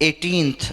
18th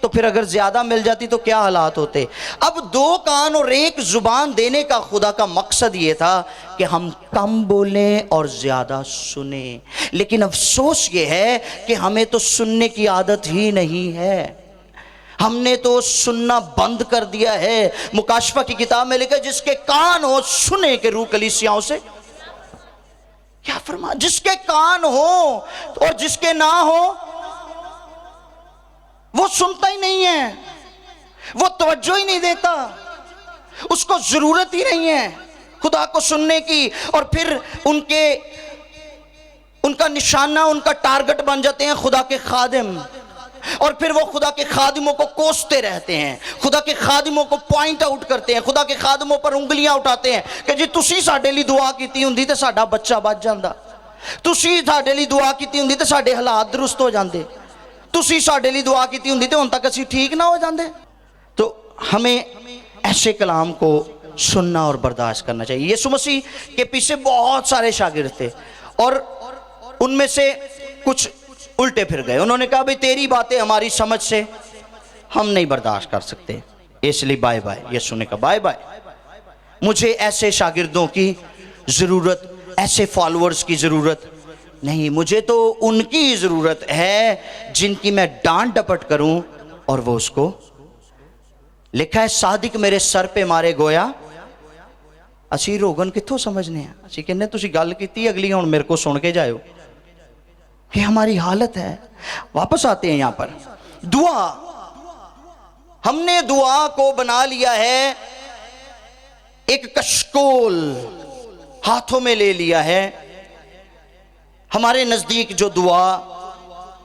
تو پھر اگر زیادہ مل جاتی تو کیا حالات ہوتے. اب 2 کان اور 1 زبان دینے کا خدا کا مقصد یہ تھا کہ ہم کم بولیں اور زیادہ سنیں. لیکن افسوس یہ ہے کہ ہمیں تو سننے کی عادت ہی نہیں ہے. ہم نے تو سننا بند کر دیا ہے. مکاشفہ کی کتاب میں لکھا جس کے کان ہو سنے کہ روح کلیسیاؤں سے کیا فرما. جس کے کان ہو اور جس کے نہ ہو وہ سنتا ہی نہیں ہے, وہ توجہ ہی نہیں دیتا, اس کو ضرورت ہی نہیں ہے خدا کو سننے کی. اور پھر ان کا نشانہ, ان کا ٹارگٹ بن جاتے ہیں خدا کے خادم, اور پھر وہ خدا کے خادموں کو کوستے رہتے ہیں, خدا کے خادموں کو پوائنٹ آؤٹ کرتے ہیں, خدا کے خادموں پر انگلیاں اٹھاتے ہیں کہ جی تسی ساڈے لیے دعا کیتی ہوندی تے ساڈا بچہ بچ جاندا, تسی ساڈے لیے دعا کیتی ہوندی تے ساڈے حالات درست ہو جاندے, تسی ساڈے لیے دعا کیتی ہوندی تے ہن تک اسی ٹھیک نہ ہو جاندے. تو ہمیں ایسے کلام کو سننا اور برداشت کرنا چاہیے. یسوع مسیح کے پیچھے بہت سارے شاگرد تھے اور ان میں سے کچھ الٹے پھر گئے. انہوں نے کہا بھئی تیری باتیں ہماری سمجھ سے ہم نہیں برداشت کر سکتے, اس لیے بائے بائے. یسوع نے کہا بائے بائے, مجھے ایسے شاگردوں کی ضرورت, ایسے فالوورز کی ضرورت نہیں, مجھے تو ان کی ضرورت ہے جن کی میں ڈانٹ ڈپٹ کروں اور وہ اس کو. لکھا ہے صادق میرے سر پہ مارے گویا اسی روغن کتھوں سمجھنے ہیں. اسی کہنے تسی گل کیتی اگلی ہن میرے کو سن کے جائے ہو. یہ ہماری حالت ہے. واپس آتے ہیں یہاں پر. دعا, ہم نے دعا کو بنا لیا ہے ایک کشکول, ہاتھوں میں لے لیا ہے. ہمارے نزدیک جو دعا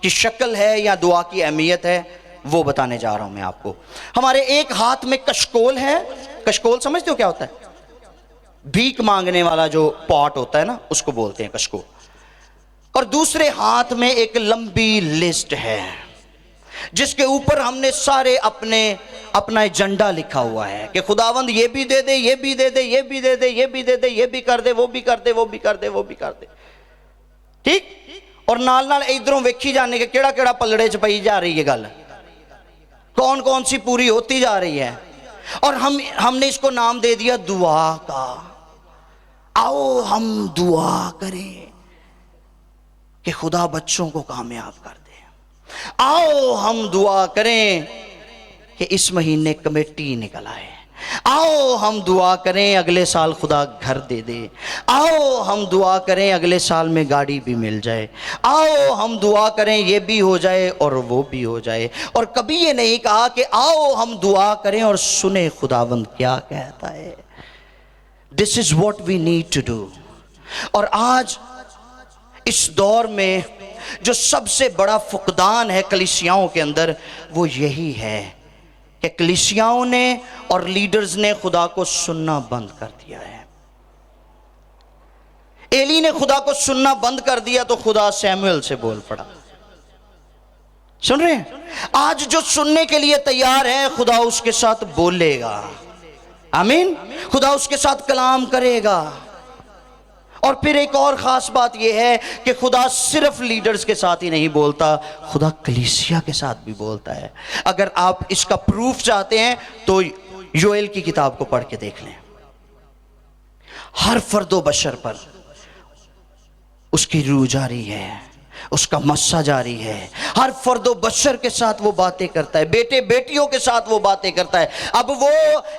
کی شکل ہے یا دعا کی اہمیت ہے وہ بتانے جا رہا ہوں میں آپ کو. ہمارے ایک ہاتھ میں کشکول ہے. کشکول سمجھتے ہو کیا ہوتا ہے؟ بھیک مانگنے والا جو پاٹ ہوتا ہے نا, اس کو بولتے ہیں کشکول. اور دوسرے ہاتھ میں ایک لمبی لسٹ ہے جس کے اوپر ہم نے سارے اپنا ایجنڈا لکھا ہوا ہے کہ خداوند یہ بھی دے دے, یہ بھی دے دے, یہ بھی دے دے, یہ بھی دے دے, یہ بھی کر دے, وہ بھی کر دے, وہ بھی کر دے, وہ بھی کر دے. ٹھیک. اور نال نال ادھروں ویکھی جانے کہ کیڑا کیڑا پلڑے چ پئی جا رہی ہے گل, کون کون سی پوری ہوتی جا رہی ہے. اور ہم نے اس کو نام دے دیا دعا کا. آؤ ہم دعا کریں کہ خدا بچوں کو کامیاب کر دے. آؤ ہم دعا کریں کہ اس مہینے کمیٹی نکل آئے. آؤ ہم دعا کریں اگلے سال خدا گھر دے دے. آؤ ہم دعا کریں اگلے سال میں گاڑی بھی مل جائے. آؤ ہم دعا کریں یہ بھی ہو جائے اور وہ بھی ہو جائے. اور کبھی یہ نہیں کہا کہ آؤ ہم دعا کریں اور سنیں خداوند کیا کہتا ہے. This is what we need to do. اور آج اس دور میں جو سب سے بڑا فقدان ہے کلیسیاؤں کے اندر وہ یہی ہے کہ کلیسیاؤں نے اور لیڈرز نے خدا کو سننا بند کر دیا ہے. ایلی نے خدا کو سننا بند کر دیا تو خدا سیموئل سے بول پڑا. سن رہے ہیں؟ آج جو سننے کے لیے تیار ہے خدا اس کے ساتھ بولے گا. آمین. خدا اس کے ساتھ کلام کرے گا. اور پھر ایک اور خاص بات یہ ہے کہ خدا صرف لیڈرز کے ساتھ ہی نہیں بولتا, خدا کلیسیا کے ساتھ بھی بولتا ہے. اگر آپ اس کا پروف چاہتے ہیں تو یوئیل کی کتاب کو پڑھ کے دیکھ لیں. ہر فرد و بشر پر اس کی روح جاری ہے, اس کا مسا جاری ہے. ہر فرد و بشر کے ساتھ وہ باتیں کرتا ہے, بیٹے بیٹیوں کے ساتھ وہ باتیں کرتا ہے. اب وہ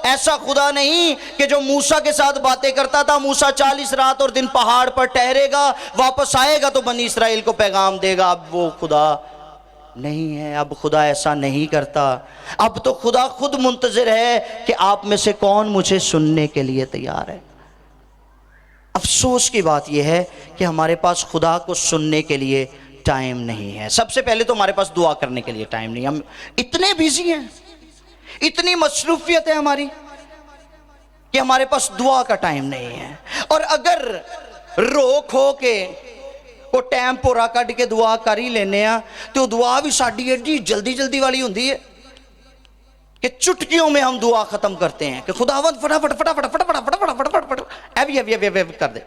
ایسا خدا نہیں کہ جو موسیٰ کے ساتھ باتیں کرتا تھا. موسیٰ 40 رات اور دن پہاڑ پر ٹھہرے گا, واپس آئے گا تو بنی اسرائیل کو پیغام دے گا. اب وہ خدا نہیں ہے. اب خدا ایسا نہیں کرتا. اب تو خدا خود منتظر ہے کہ آپ میں سے کون مجھے سننے کے لیے تیار ہے. افسوس کی بات یہ ہے کہ ہمارے پاس خدا کو سننے کے لیے ٹائم نہیں ہے. سب سے پہلے تو ہمارے پاس دعا کرنے کے لیے ٹائم نہیں. ہم اتنے بیزی ہیں, اتنی مصروفیت ہے ہماری کہ ہمارے پاس دعا کا ٹائم نہیں ہے. اور اگر روک ہو کے کو ٹائم پورا کٹ کے دعا کر ہی لینے ہیں تو دعا بھی ساڈی ایڈی جلدی جلدی والی ہوندی ہے کہ چٹکیوں میں ہم دعا ختم کرتے ہیں کہ خداوند فٹافٹ فٹافٹ فٹافٹ فٹافٹ فٹافٹ ایوی کر دے.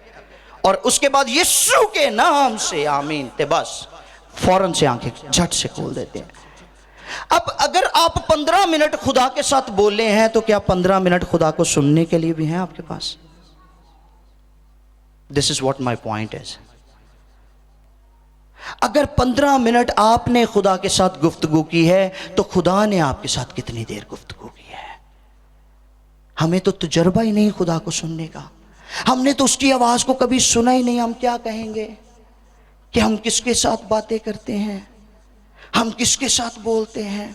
اور اس کے بعد یسوع کے نام سے آمین تے بس فوراں سے آنکھیں جھٹ سے کھول دیتے ہیں. اب اگر آپ 15 منٹ خدا کے ساتھ بولے ہیں تو کیا 15 منٹ خدا کو سننے کے لیے بھی ہیں آپ کے پاس؟ دس is what my point is. اگر 15 منٹ آپ نے خدا کے ساتھ گفتگو کی ہے تو خدا نے آپ کے ساتھ کتنی دیر گفتگو کی ہے؟ ہمیں تو تجربہ ہی نہیں خدا کو سننے کا. ہم نے تو اس کی آواز کو کبھی سنا ہی نہیں. ہم کیا کہیں گے کہ ہم کس کے ساتھ باتیں کرتے ہیں، ہم کس کے ساتھ بولتے ہیں؟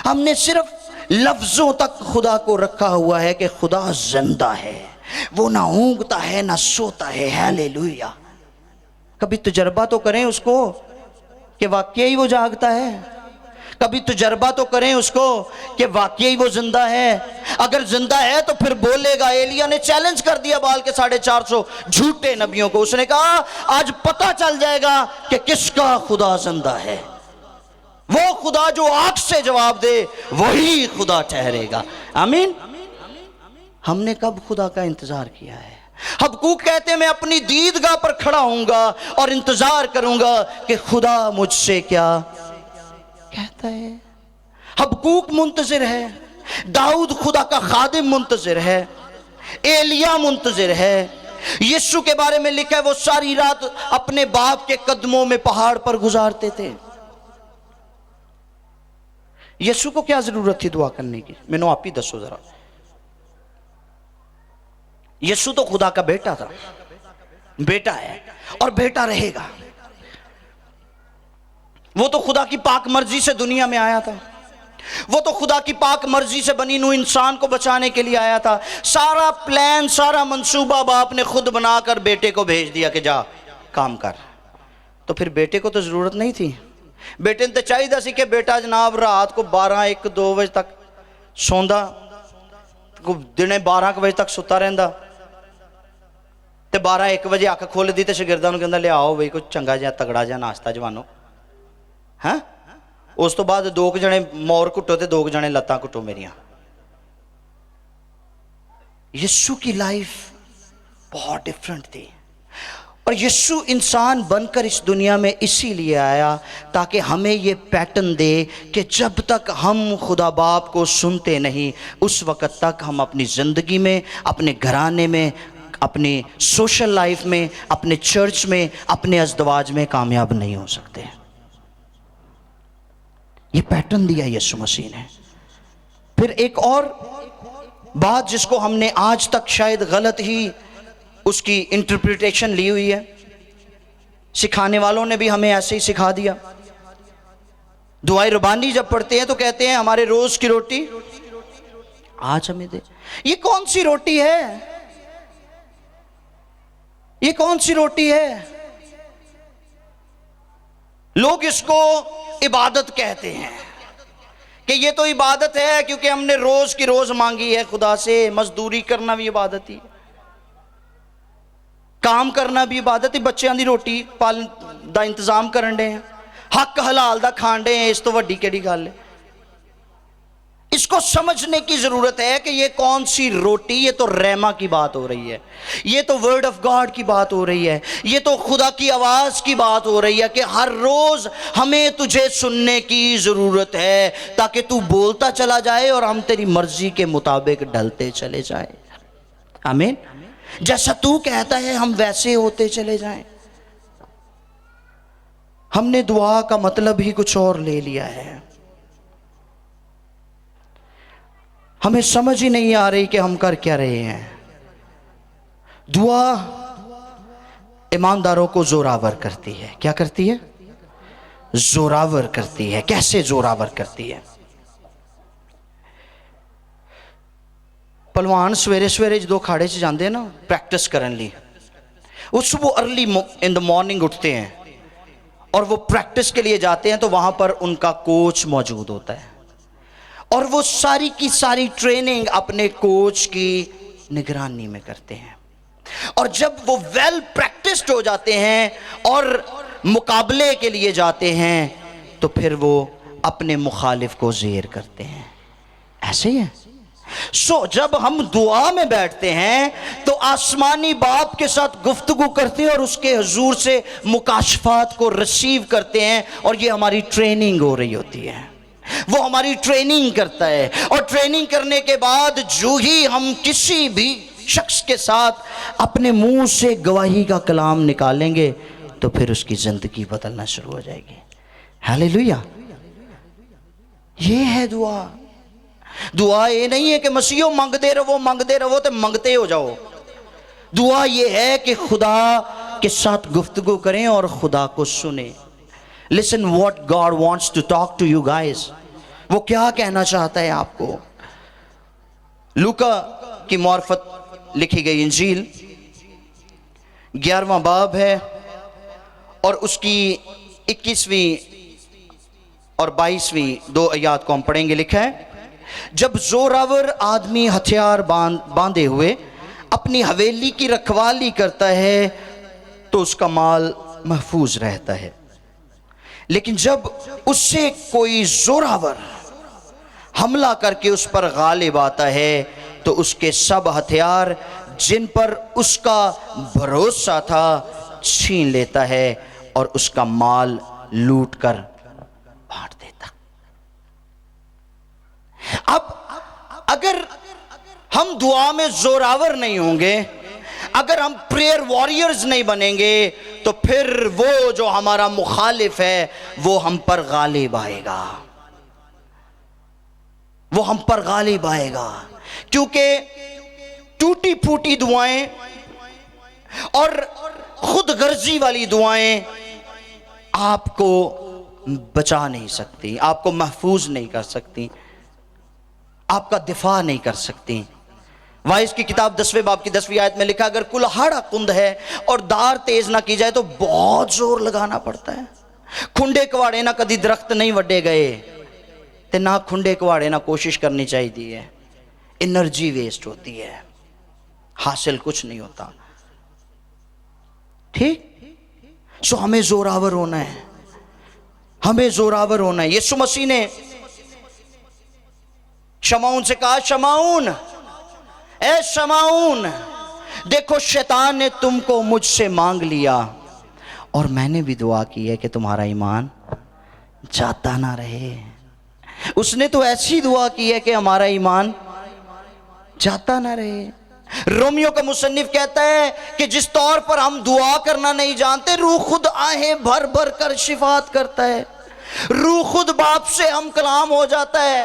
ہم نے صرف لفظوں تک خدا کو رکھا ہوا ہے کہ خدا زندہ ہے، وہ نہ اونگتا ہے نہ سوتا ہے. ہیلیلویا. کبھی تجربہ تو کریں اس کو کہ واقعی وہ جاگتا ہے. کبھی تجربہ تو کریں اس کو کہ واقعی وہ زندہ ہے. اگر زندہ ہے تو پھر بولے گا. ایلیا نے چیلنج کر دیا بال کے 450 جھوٹے نبیوں کو. اس نے کہا آج پتہ چل جائے گا کہ کس کا خدا زندہ ہے. وہ خدا جو آنکھ سے جواب دے وہی خدا ٹھہرے گا. آمین. ہم نے کب خدا کا انتظار کیا ہے؟ حبقوق کہتے ہیں میں اپنی دیدگاہ پر کھڑا ہوں گا اور انتظار کروں گا کہ خدا مجھ سے کیا کہتا ہے. حبقوق منتظر ہے، داؤد خدا کا خادم منتظر ہے، ایلیا منتظر ہے. یسوع کے بارے میں لکھا ہے وہ ساری رات اپنے باپ کے قدموں میں پہاڑ پر گزارتے تھے. یسوع کو کیا ضرورت تھی دعا کرنے کی؟ میں نے آپ ہی دسو ذرا. یسوع تو خدا کا بیٹا تھا، بیٹا ہے اور بیٹا رہے گا. وہ تو خدا کی پاک مرضی سے دنیا میں آیا تھا. وہ تو خدا کی پاک مرضی سے بنی نوع انسان کو بچانے کے لیے آیا تھا. سارا پلان، سارا منصوبہ باپ نے خود بنا کر بیٹے کو بھیج دیا کہ جا کام کر. تو پھر بیٹے کو تو ضرورت نہیں تھی. بیٹے نے تو چاہیے سی کہ بیٹا جناب رات کو 12 1 2 بجے تک سوندا، دنے 12 بجے تک ستا رہندا تے 12 1 بجے اکھ کھول دی تے شاگرداں نوں کہندا لے آؤ بھئی کوئی چنگا جہا تگڑا جہا ناشتہ جوانو. ہاں اس تو بعد 2 جنے مور کٹو تے 2 جنے لتاں کٹو میریاں. یسوع کی لائف بہت ڈیفرنٹ تھی. اور یسوع انسان بن کر اس دنیا میں اسی لیے آیا تاکہ ہمیں یہ پیٹرن دے کہ جب تک ہم خدا باپ کو سنتے نہیں اس وقت تک ہم اپنی زندگی میں، اپنے گھرانے میں، اپنی سوشل لائف میں، اپنے چرچ میں، اپنے ازدواج میں کامیاب نہیں ہو سکتے. یہ پیٹرن دیا یسوع مسیح نے. پھر ایک اور بات جس کو ہم نے آج تک شاید غلط ہی اس کی انٹرپریٹیشن لی ہوئی ہے، سکھانے والوں نے بھی ہمیں ایسے ہی سکھا دیا. دعائے ربانی جب پڑھتے ہیں تو کہتے ہیں ہمارے روز کی روٹی آج ہمیں دے. یہ کون سی روٹی ہے؟ یہ کون سی روٹی ہے؟ لوگ اس کو عبادت کہتے ہیں کہ یہ تو عبادت ہے کیونکہ ہم نے روز کی روز مانگی ہے خدا سے. مزدوری کرنا بھی عبادت ہی، کام کرنا بھی عبادت ہی. بچیاں دی روٹی پال دا انتظام کرن دے ہیں، حق حلال دا کھان دے ہیں، اس تو وڈی کیڑی گل ہے؟ اس کو سمجھنے کی ضرورت ہے کہ یہ کون سی روٹی. یہ تو ریما کی بات ہو رہی ہے، یہ تو ورڈ آف گاڈ کی بات ہو رہی ہے، یہ تو خدا کی آواز کی بات ہو رہی ہے کہ ہر روز ہمیں تجھے سننے کی ضرورت ہے تاکہ تو بولتا چلا جائے اور ہم تیری مرضی کے مطابق ڈلتے چلے جائیں. آمین. جیسا تو کہتا ہے ہم ویسے ہوتے چلے جائیں. ہم نے دعا کا مطلب ہی کچھ اور لے لیا ہے. ہمیں سمجھ ہی نہیں آ رہی کہ ہم کر کیا رہے ہیں. دعا ایمانداروں کو زوراور کرتی ہے. کیا کرتی ہے؟ زوراور کرتی ہے. کیسے زوراور کرتی ہے؟ پلوان سویرے سویرے جو کھاڑے سے جاندے ہیں نا پریکٹس کرن لی، اس وہ ارلی ان دا مارننگ اٹھتے ہیں اور وہ پریکٹس کے لیے جاتے ہیں تو وہاں پر ان کا کوچ موجود ہوتا ہے اور وہ ساری کی ساری ٹریننگ اپنے کوچ کی نگرانی میں کرتے ہیں. اور جب وہ ویل پریکٹسڈ ہو جاتے ہیں اور مقابلے کے لیے جاتے ہیں تو پھر وہ اپنے مخالف کو زیر کرتے ہیں. ایسے ہی ہے. جب ہم دعا میں بیٹھتے ہیں تو آسمانی باپ کے ساتھ گفتگو کرتے ہیں اور اس کے حضور سے مکاشفات کو ریسیو کرتے ہیں اور یہ ہماری ٹریننگ ہو رہی ہوتی ہے. وہ ہماری ٹریننگ کرتا ہے، اور ٹریننگ کرنے کے بعد جو ہی ہم کسی بھی شخص کے ساتھ اپنے منہ سے گواہی کا کلام نکالیں گے تو پھر اس کی زندگی بدلنا شروع ہو جائے گی۔ ہاللیلویہ۔ یہ ہے دعا۔ دعا یہ نہیں ہے کہ مسیحوں مانگتے رہو تو منگتے ہو جاؤ۔ دعا یہ ہے کہ خدا کے ساتھ گفتگو کریں اور خدا کو سنیں۔ Listen what God wants to talk to you guys. وہ کیا کہنا چاہتا ہے آپ کو۔ لوکا کی معرفت لکھی گئی انجیل 11واں باب ہے اور اس کی 21ویں اور 22ویں 2 آیات کو ہم پڑھیں گے۔ لکھا ہے، جب زوراور آدمی ہتھیار باندھے ہوئے اپنی حویلی کی رکھوالی کرتا ہے تو اس کا مال محفوظ رہتا ہے، لیکن جب اس سے کوئی زوراور حملہ کر کے اس پر غالب آتا ہے تو اس کے سب ہتھیار جن پر اس کا بھروسہ تھا چھین لیتا ہے اور اس کا مال لوٹ کر بانٹ دیتا۔ اب اگر ہم دعا میں زوراور نہیں ہوں گے، اگر ہم پریئر وارئرز نہیں بنیں گے تو پھر وہ جو ہمارا مخالف ہے وہ ہم پر غالب آئے گا، وہ ہم پر غالب آئے گا، کیونکہ ٹوٹی پھوٹی دعائیں اور خود غرضی والی دعائیں آپ کو بچا نہیں سکتی، آپ کو محفوظ نہیں کر سکتی، آپ کا دفاع نہیں کر سکتی۔ وائس کی کتاب 10ویں باب کی 10ویں آیت میں لکھا، اگر کلہاڑا کند ہے اور دار تیز نہ کی جائے تو بہت زور لگانا پڑتا ہے۔ کھنڈے کواڑے نہ کدی درخت نہیں وڈے گئے تے نہ کھنڈے کواڑے نہ کوشش کرنی چاہیے ہے، انرجی ویسٹ ہوتی ہے، حاصل کچھ نہیں ہوتا۔ ٹھیک؟ سو ہمیں زوراور ہونا ہے، ہمیں زوراور ہونا ہے۔ یسوع مسیح نے شمعون سے کہا، شمعون، اے شمعون، دیکھو شیطان نے تم کو مجھ سے مانگ لیا اور میں نے بھی دعا کی ہے کہ تمہارا ایمان جاتا نہ رہے۔ اس نے تو ایسی دعا کی ہے کہ ہمارا ایمان جاتا نہ رہے۔ رومیو کا مصنف کہتا ہے کہ جس طور پر ہم دعا کرنا نہیں جانتے، روح خود آہیں بھر بھر کر شفاعت کرتا ہے۔ روح خود باپ سے ہم کلام ہو جاتا ہے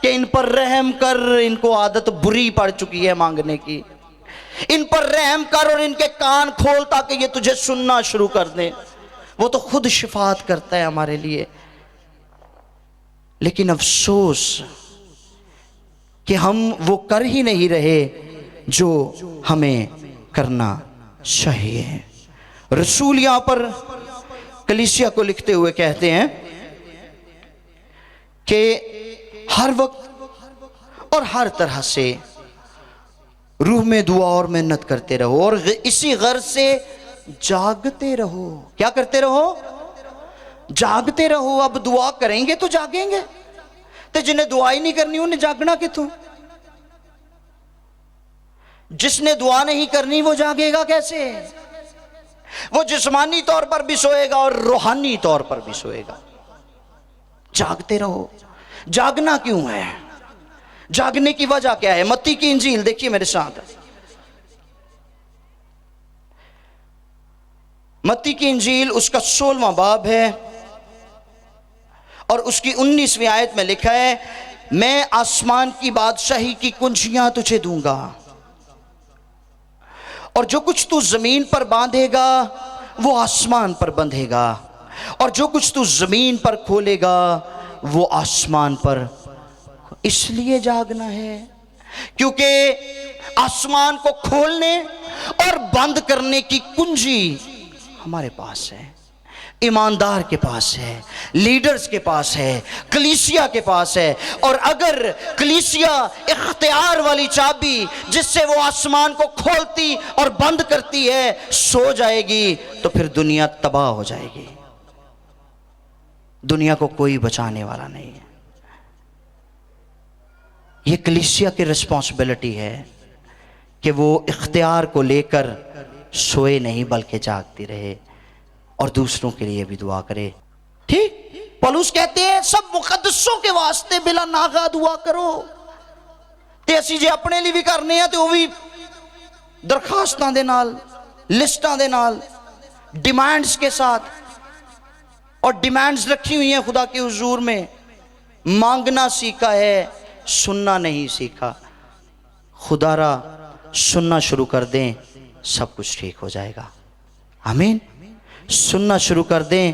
کہ ان پر رحم کر، ان کو عادت بری پڑ چکی ہے مانگنے کی، ان پر رحم کر اور ان کے کان کھول تاکہ یہ تجھے سننا شروع کر دیں۔ وہ تو خود شفاعت کرتا ہے ہمارے لیے۔ لیکن افسوس کہ ہم وہ کر ہی نہیں رہے جو ہمیں کرنا چاہیے۔ رسول یہاں پر کلیسیا کو لکھتے ہوئے کہتے ہیں کہ ہر وقت اور ہر طرح سے روح میں دعا اور محنت کرتے رہو اور اسی غرض سے جاگتے رہو۔ کیا کرتے رہو؟ جاگتے رہو۔ اب دعا کریں گے تو جاگیں گے، تو جنہیں دعا ہی نہیں کرنی انہیں جاگنا کتوں؟ جس نے دعا نہیں کرنی وہ جاگے گا کیسے؟ وہ جسمانی طور پر بھی سوئے گا اور روحانی طور پر بھی سوئے گا۔ جاگتے رہو۔ جاگنا کیوں ہے؟ جاگنے کی وجہ کیا ہے؟ متی کی انجیل دیکھیے میرے ساتھ، متی کی انجیل اس کا 16واں باب ہے اور اس کی 19ویں آیت میں لکھا ہے، میں آسمان کی بادشاہی کی کنجیاں تجھے دوں گا اور جو کچھ تو زمین پر باندھے گا وہ آسمان پر بندھے گا اور جو کچھ تو زمین پر کھولے گا وہ آسمان پر۔ اس لیے جاگنا ہے کیونکہ آسمان کو کھولنے اور بند کرنے کی کنجی ہمارے پاس ہے، ایماندار کے پاس ہے، لیڈرز کے پاس ہے، کلیسیا کے پاس ہے۔ اور اگر کلیسیا اختیار والی چابی جس سے وہ آسمان کو کھولتی اور بند کرتی ہے سو جائے گی تو پھر دنیا تباہ ہو جائے گی، دنیا کو کوئی بچانے والا نہیں ہے۔ یہ کلیسیا کی رسپانسبلٹی ہے کہ وہ اختیار کو لے کر سوئے نہیں بلکہ جاگتی رہے اور دوسروں کے لیے بھی دعا کرے۔ ٹھیک؟ پولس کہتے ہیں سب مقدسوں کے واسطے بلا ناغا دعا کرو. تے اسی جے اپنے لیے بھی کرنے ہیں تے وہ بھی درخواستاں دے نال، لسٹاں دے نال، ڈیمانڈز کے ساتھ. اور ڈیمانڈز رکھی ہوئی ہیں خدا کے حضور میں. مانگنا سیکھا ہے، سننا نہیں سیکھا. خدا را سننا شروع کر دیں، سب کچھ ٹھیک ہو جائے گا. آمین. سننا شروع کر دیں،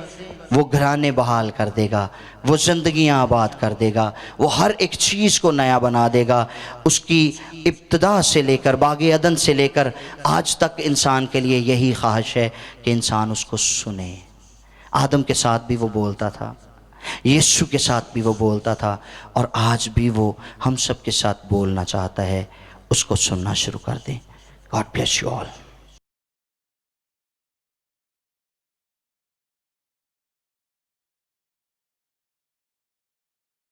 وہ گھرانے بحال کر دے گا، وہ زندگیاں آباد کر دے گا، وہ ہر ایک چیز کو نیا بنا دے گا. اس کی ابتدا سے لے کر باغ عدن سے لے کر آج تک انسان کے لیے یہی خواہش ہے کہ انسان اس کو سنے. آدم کے ساتھ بھی وہ بولتا تھا، یسوع کے ساتھ بھی وہ بولتا تھا، اور آج بھی وہ ہم سب کے ساتھ بولنا چاہتا ہے. اس کو سننا شروع کر دیں. God bless you all.